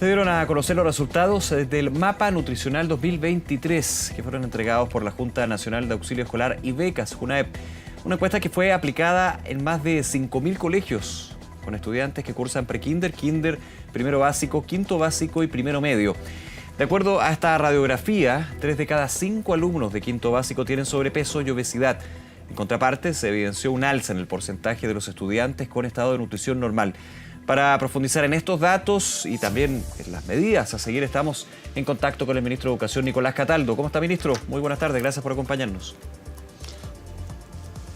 Se dieron a conocer los resultados del Mapa Nutricional 2023 que fueron entregados por la Junta Nacional de Auxilio Escolar y Becas, JUNAEB. Una encuesta que fue aplicada en más de 5.000 colegios, con estudiantes que cursan prekinder, kinder, primero básico, quinto básico y primero medio. De acuerdo a esta radiografía, 3 de cada 5 alumnos de quinto básico tienen sobrepeso y obesidad. En contraparte, se evidenció un alza en el porcentaje de los estudiantes con estado de nutrición normal. Para profundizar en estos datos y también en las medidas a seguir, estamos en contacto con el ministro de Educación, Nicolás Cataldo. ¿Cómo está, ministro? Muy buenas tardes, gracias por acompañarnos.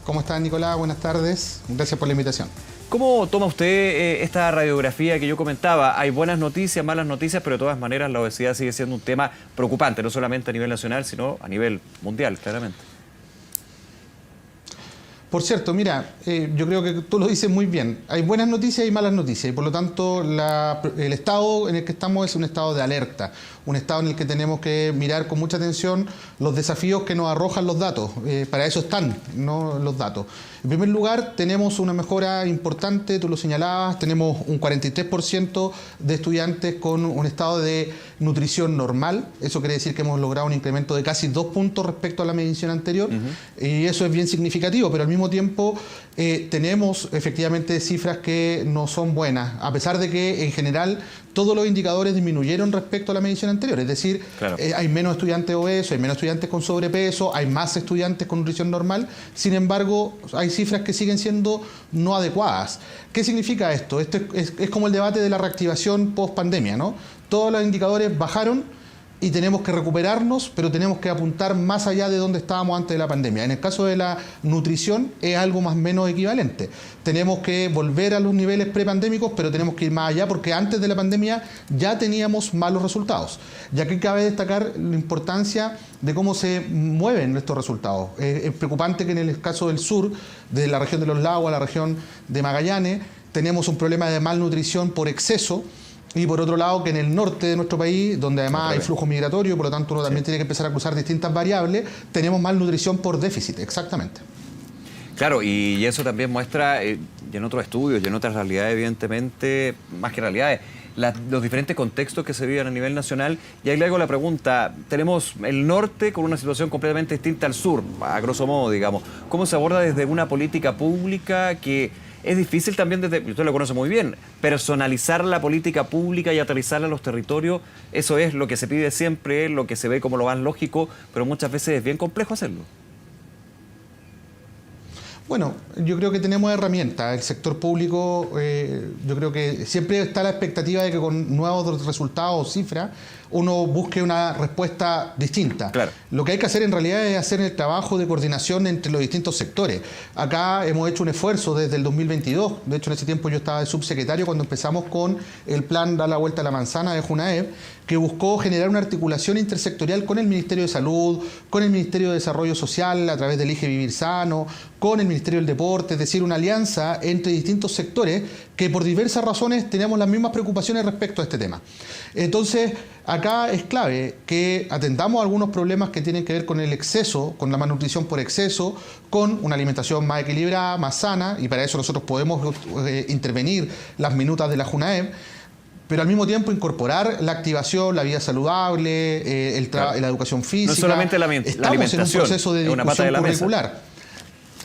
¿Cómo está, Nicolás? Buenas tardes, gracias por la invitación. ¿Cómo toma usted esta radiografía que yo comentaba? Hay buenas noticias, malas noticias, pero de todas maneras la obesidad sigue siendo un tema preocupante, no solamente a nivel nacional, sino a nivel mundial, claramente. Por cierto, mira, yo creo que tú lo dices muy bien. Hay buenas noticias y malas noticias, y por lo tanto el estado en el que estamos es un estado de alerta, un estado en el que tenemos que mirar con mucha atención los desafíos que nos arrojan los datos. Para eso están, ¿no?, los datos. En primer lugar, tenemos una mejora importante, tú lo señalabas, tenemos un 43% de estudiantes con un estado de nutrición normal. Eso quiere decir que hemos logrado un incremento de casi 2 puntos respecto a la medición anterior, y eso es bien significativo, pero al mismo tiempo tenemos efectivamente cifras que no son buenas, a pesar de que en general todos los indicadores disminuyeron respecto a la medición anterior. Es decir, claro, hay menos estudiantes obesos, hay menos estudiantes con sobrepeso, hay más estudiantes con nutrición normal. Sin embargo, hay cifras que siguen siendo no adecuadas. ¿Qué significa esto? Esto es como el debate de la reactivación post-pandemia, ¿no? Todos los indicadores bajaron y tenemos que recuperarnos, pero tenemos que apuntar más allá de donde estábamos antes de la pandemia. En el caso de la nutrición es algo más o menos equivalente. Tenemos que volver a los niveles prepandémicos, pero tenemos que ir más allá porque antes de la pandemia ya teníamos malos resultados. Y aquí cabe destacar la importancia de cómo se mueven estos resultados. Es preocupante que en el caso del sur, de la región de los lagos a la región de Magallanes, tenemos un problema de malnutrición por exceso. Y por otro lado, que en el norte de nuestro país, donde además hay flujo migratorio, por lo tanto uno también tiene que empezar a cruzar distintas variables, tenemos malnutrición por déficit, exactamente. Claro, y eso también muestra, y en otros estudios y en otras realidades, evidentemente, más que realidades, los diferentes contextos que se viven a nivel nacional. Y ahí le hago la pregunta, tenemos el norte con una situación completamente distinta al sur, a grosso modo, digamos. ¿Cómo se aborda desde una política pública que es difícil también, usted lo conoce muy bien, personalizar la política pública y aterrizarla a los territorios? Eso es lo que se pide siempre, lo que se ve como lo más lógico, pero muchas veces es bien complejo hacerlo. Bueno, yo creo que tenemos herramientas. El sector público, yo creo que siempre está la expectativa de que con nuevos resultados o cifras uno busque una respuesta distinta. Claro. Lo que hay que hacer en realidad es hacer el trabajo de coordinación entre los distintos sectores. Acá hemos hecho un esfuerzo desde el 2022. De hecho, en ese tiempo yo estaba de subsecretario cuando empezamos con el plan Dar la Vuelta a la Manzana de JUNAEB, que buscó generar una articulación intersectorial con el Ministerio de Salud, con el Ministerio de Desarrollo Social a través del IGE Vivir Sano, con el Ministerio del Deporte, es decir, una alianza entre distintos sectores que por diversas razones tenemos las mismas preocupaciones respecto a este tema. Entonces, acá es clave que atendamos algunos problemas que tienen que ver con el exceso, con la malnutrición por exceso, con una alimentación más equilibrada, más sana, y para eso nosotros podemos intervenir las minutas de la JUNAEB, pero al mismo tiempo incorporar la activación, la vida saludable, la educación física. No solamente la alimentación, estamos en un proceso de discusión curricular.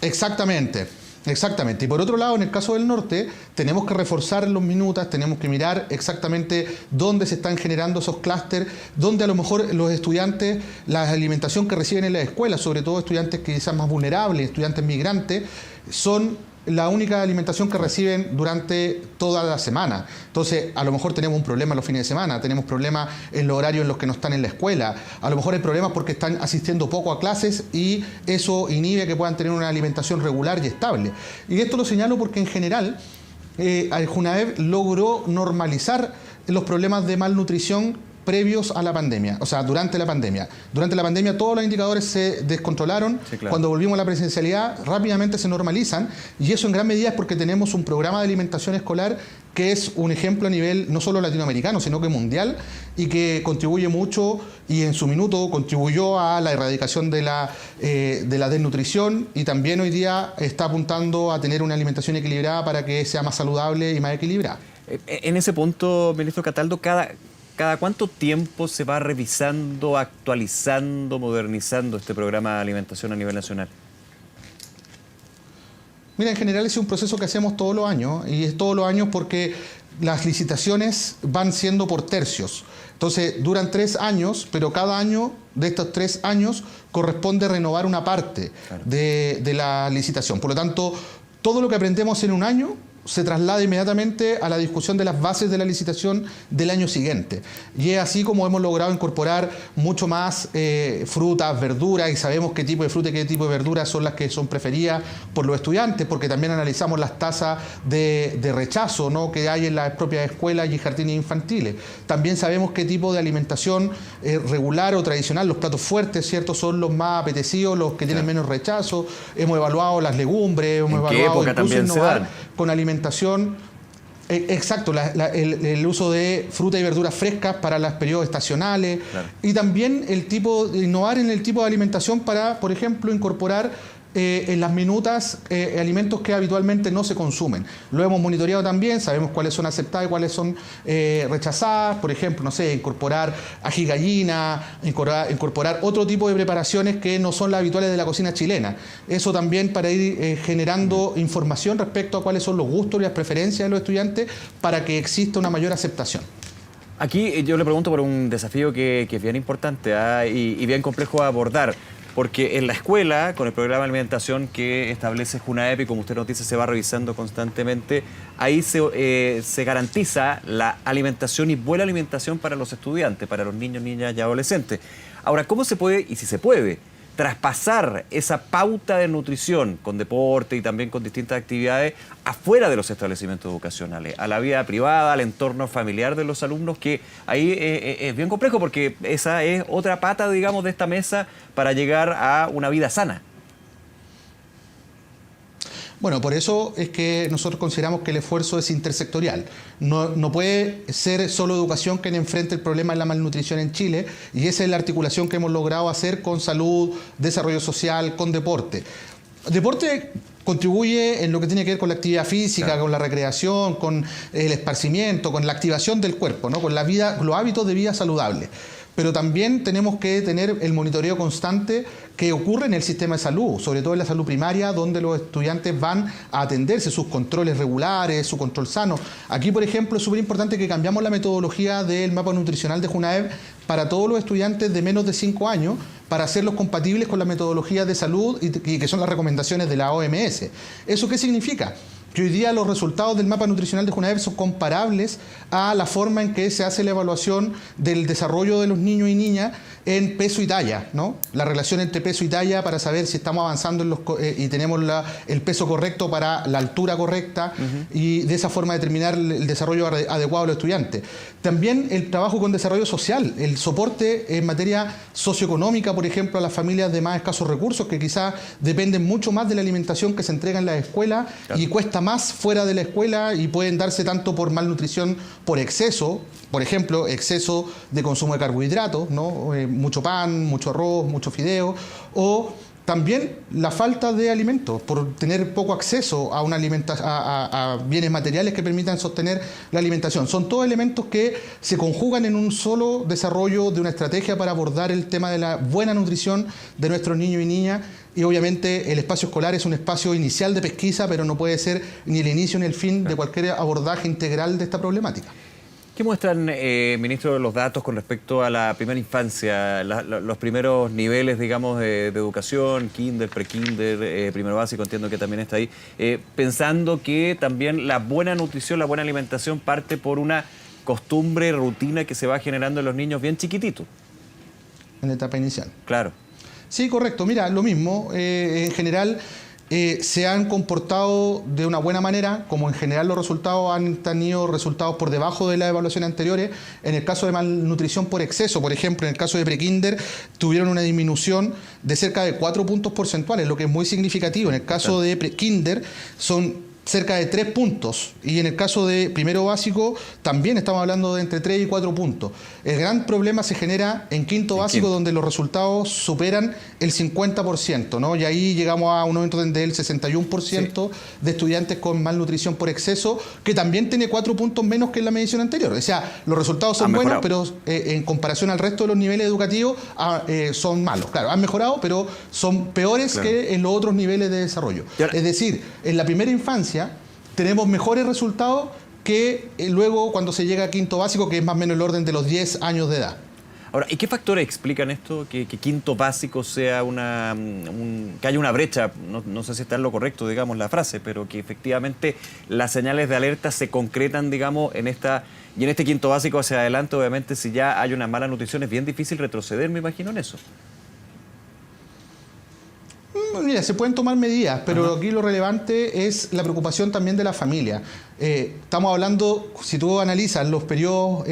Exactamente. Exactamente. Y por otro lado, en el caso del norte, tenemos que reforzar los minutas, tenemos que mirar exactamente dónde se están generando esos clústeres, dónde a lo mejor los estudiantes, la alimentación que reciben en las escuelas, sobre todo estudiantes que sean más vulnerables, estudiantes migrantes, son la única alimentación que reciben durante toda la semana. Entonces, a lo mejor tenemos un problema los fines de semana, tenemos problemas en los horarios en los que no están en la escuela, a lo mejor hay problemas porque están asistiendo poco a clases y eso inhibe que puedan tener una alimentación regular y estable. Y esto lo señalo porque en general el JUNAEB logró normalizar los problemas de malnutrición previos a la pandemia, o sea, durante la pandemia. Durante la pandemia todos los indicadores se descontrolaron. Sí, claro. Cuando volvimos a la presencialidad rápidamente se normalizan, y eso en gran medida es porque tenemos un programa de alimentación escolar que es un ejemplo a nivel no solo latinoamericano, sino que mundial, y que contribuye mucho y en su minuto contribuyó a la erradicación de la desnutrición, y también hoy día está apuntando a tener una alimentación equilibrada para que sea más saludable y más equilibrada. En ese punto, ministro Cataldo, ¿cada cuánto tiempo se va revisando, actualizando, modernizando este programa de alimentación a nivel nacional? Mira, en general es un proceso que hacemos todos los años, y es todos los años porque las licitaciones van siendo por tercios. Entonces, duran 3 años, pero cada año de estos 3 años corresponde renovar una parte de la licitación. Por lo tanto, todo lo que aprendemos en un año se traslada inmediatamente a la discusión de las bases de la licitación del año siguiente. Y es así como hemos logrado incorporar mucho más frutas, verduras, y sabemos qué tipo de fruta y qué tipo de verduras son las que son preferidas por los estudiantes, porque también analizamos las tasas de rechazo, ¿no?, que hay en las propias escuelas y jardines infantiles. También sabemos qué tipo de alimentación regular o tradicional, los platos fuertes, ¿cierto?, son los más apetecidos, los que tienen menos rechazo. Hemos evaluado las legumbres, hemos evaluado incluso innovar con alimentación. Exacto, el uso de fruta y verduras frescas para los periodos estacionales, y también innovar en el tipo de alimentación para, por ejemplo, incorporar en las minutas alimentos que habitualmente no se consumen. Lo hemos monitoreado también, sabemos cuáles son aceptadas y cuáles son rechazadas. Por ejemplo, no sé, incorporar ají gallina, incorporar otro tipo de preparaciones que no son las habituales de la cocina chilena. Eso también para ir generando información respecto a cuáles son los gustos y las preferencias de los estudiantes para que exista una mayor aceptación. Aquí yo le pregunto por un desafío que es bien importante y bien complejo de abordar. Porque en la escuela, con el programa de alimentación que establece JUNAEP, y como usted nos dice, se va revisando constantemente, ahí se garantiza la alimentación y buena alimentación para los estudiantes, para los niños, niñas y adolescentes. Ahora, ¿cómo se puede, y si se puede, traspasar esa pauta de nutrición con deporte y también con distintas actividades afuera de los establecimientos educacionales, a la vida privada, al entorno familiar de los alumnos, que ahí es bien complejo porque esa es otra pata, digamos, de esta mesa para llegar a una vida sana? Bueno, por eso es que nosotros consideramos que el esfuerzo es intersectorial. No puede ser solo educación quien enfrente el problema de la malnutrición en Chile, y esa es la articulación que hemos logrado hacer con salud, desarrollo social, con deporte. Deporte contribuye en lo que tiene que ver con la actividad física, con la recreación, con el esparcimiento, con la activación del cuerpo, ¿no?, con la vida, los hábitos de vida saludable. Pero también tenemos que tener el monitoreo constante que ocurre en el sistema de salud, sobre todo en la salud primaria, donde los estudiantes van a atenderse sus controles regulares, su control sano. Aquí, por ejemplo, es súper importante que cambiamos la metodología del mapa nutricional de JUNAEP para todos los estudiantes de menos de 5 años, para hacerlos compatibles con la metodología de salud y que son las recomendaciones de la OMS. ¿Eso qué significa? Que hoy día los resultados del mapa nutricional de JUNAEP son comparables a la forma en que se hace la evaluación del desarrollo de los niños y niñas en peso y talla, ¿no? La relación entre peso y talla para saber si estamos avanzando y tenemos el peso correcto para la altura correcta, y de esa forma determinar el desarrollo adecuado de los estudiantes. También el trabajo con desarrollo social, el soporte en materia socioeconómica, por ejemplo, a las familias de más escasos recursos, que quizás dependen mucho más de la alimentación que se entrega en las escuelas y cuesta más fuera de la escuela, y pueden darse tanto por malnutrición, por exceso, por ejemplo, exceso de consumo de carbohidratos, ¿no? Mucho pan, mucho arroz, mucho fideo, o también la falta de alimentos, por tener poco acceso a a bienes materiales que permitan sostener la alimentación. Son todos elementos que se conjugan en un solo desarrollo de una estrategia para abordar el tema de la buena nutrición de nuestros niños y niñas. Y obviamente el espacio escolar es un espacio inicial de pesquisa, pero no puede ser ni el inicio ni el fin de cualquier abordaje integral de esta problemática. ¿Qué muestran, ministro, los datos con respecto a la primera infancia, los primeros niveles, digamos, de educación, kinder, pre-kinder, primero básico, entiendo que también está ahí, pensando que también la buena nutrición, la buena alimentación parte por una costumbre, rutina que se va generando en los niños bien chiquititos? En la etapa inicial. Claro. Sí, correcto. Mira, lo mismo. En general se han comportado de una buena manera, como en general los resultados han tenido resultados por debajo de las evaluaciones anteriores. En el caso de malnutrición por exceso, por ejemplo, en el caso de prekinder, tuvieron una disminución de cerca de 4 puntos porcentuales, lo que es muy significativo. En el caso de prekinder son cerca de 3 puntos. Y en el caso de primero básico, también estamos hablando de entre 3 y 4 puntos. El gran problema se genera en quinto básico, donde los resultados superan el 50%, ¿no? Y ahí llegamos a un aumento del 61% de estudiantes con malnutrición por exceso, que también tiene 4 puntos menos que en la medición anterior. O sea, los resultados son buenos, pero en comparación al resto de los niveles educativos son malos. Claro, han mejorado, pero son peores que en los otros niveles de desarrollo. Es decir, en la primera infancia tenemos mejores resultados que luego cuando se llega a quinto básico, que es más o menos el orden de los 10 años de edad. Ahora, ¿y qué factores explican esto? Que quinto básico sea que haya una brecha, no sé si está en lo correcto, digamos, la frase, pero que efectivamente las señales de alerta se concretan, digamos, en este quinto básico hacia adelante. Obviamente, si ya hay una mala nutrición, es bien difícil retroceder, me imagino, en eso. Mira, se pueden tomar medidas, pero aquí lo relevante es la preocupación también de la familia. Estamos hablando, si tú analizas los periodos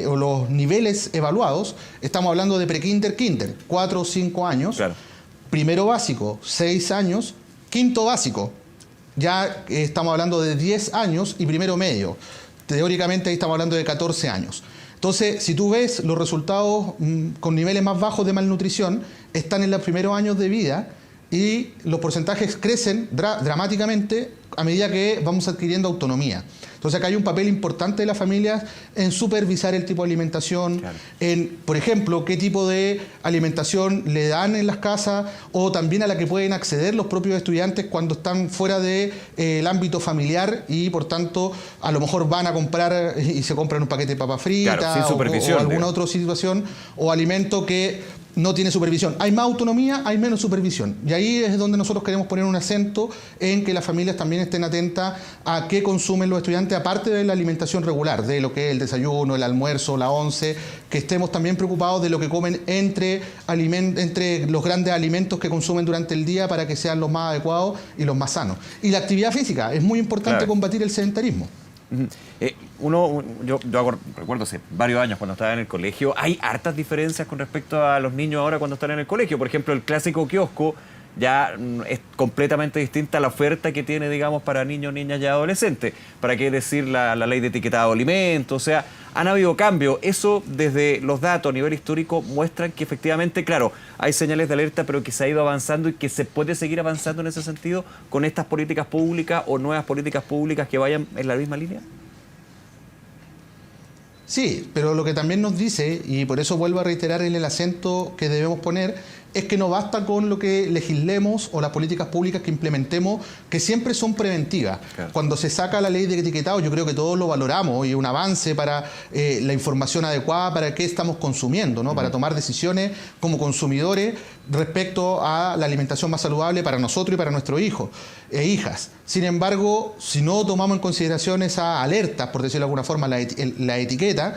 o los niveles evaluados, estamos hablando de pre-kinder, kinder, 4 o 5 años, primero básico, 6 años, quinto básico, ya estamos hablando de 10 años y primero medio. Teóricamente ahí estamos hablando de 14 años. Entonces, si tú ves los resultados con niveles más bajos de malnutrición, están en los primeros años de vida, y los porcentajes crecen dramáticamente a medida que vamos adquiriendo autonomía. Entonces acá hay un papel importante de las familias en supervisar el tipo de alimentación, en, por ejemplo, qué tipo de alimentación le dan en las casas, o también a la que pueden acceder los propios estudiantes cuando están fuera del ámbito familiar y por tanto a lo mejor van a comprar y se compran un paquete de papas fritas o alguna otra situación o alimento que no tiene supervisión. Hay más autonomía, hay menos supervisión. Y ahí es donde nosotros queremos poner un acento en que las familias también estén atentas a qué consumen los estudiantes, aparte de la alimentación regular, de lo que es el desayuno, el almuerzo, la once, que estemos también preocupados de lo que comen entre los grandes alimentos que consumen durante el día para que sean los más adecuados y los más sanos. Y la actividad física, es muy importante combatir el sedentarismo. Yo recuerdo hace varios años cuando estaba en el colegio, hay hartas diferencias con respecto a los niños ahora cuando están en el colegio. Por ejemplo, el clásico kiosco ya es completamente distinta a la oferta que tiene, digamos, para niños, niñas y adolescentes. ¿Para qué decir la ley de etiquetado de alimentos? O sea, han habido cambios. Eso, desde los datos a nivel histórico, muestran que efectivamente, claro, hay señales de alerta, pero que se ha ido avanzando y que se puede seguir avanzando en ese sentido con estas políticas públicas o nuevas políticas públicas que vayan en la misma línea. Sí, pero lo que también nos dice, y por eso vuelvo a reiterar el acento que debemos poner, es que no basta con lo que legislemos o las políticas públicas que implementemos, que siempre son preventivas. Cuando se saca la ley de etiquetado, yo creo que todos lo valoramos y es un avance para la información adecuada para qué estamos consumiendo, ¿no? Para tomar decisiones como consumidores respecto a la alimentación más saludable para nosotros y para nuestros hijos e hijas. Sin embargo, si no tomamos en consideración esas alertas, por decirlo de alguna forma, la etiqueta,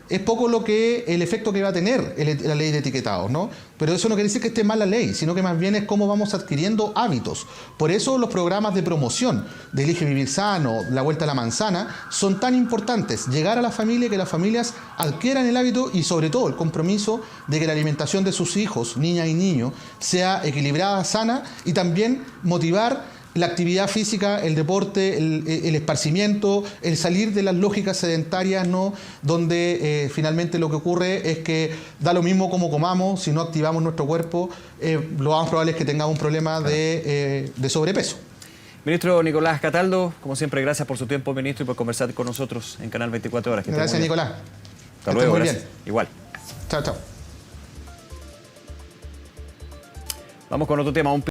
es poco el efecto que va a tener la ley de etiquetados, ¿no? Pero eso no quiere decir que esté mal la ley, sino que más bien es cómo vamos adquiriendo hábitos. Por eso los programas de promoción de Elige Vivir Sano, La Vuelta a la Manzana, son tan importantes. Llegar a la familia y que las familias adquieran el hábito y sobre todo el compromiso de que la alimentación de sus hijos, niñas y niños, sea equilibrada, sana, y también motivar la actividad física, el deporte, el esparcimiento, el salir de las lógicas sedentarias, ¿no? Donde finalmente lo que ocurre es que da lo mismo como comamos, si no activamos nuestro cuerpo, lo más probable es que tengamos un problema de sobrepeso. Ministro Nicolás Cataldo, como siempre, gracias por su tiempo, ministro, y por conversar con nosotros en Canal 24 Horas. Gracias, Nicolás. Hasta luego, gracias. Igual. Chao, chao. Vamos con otro tema.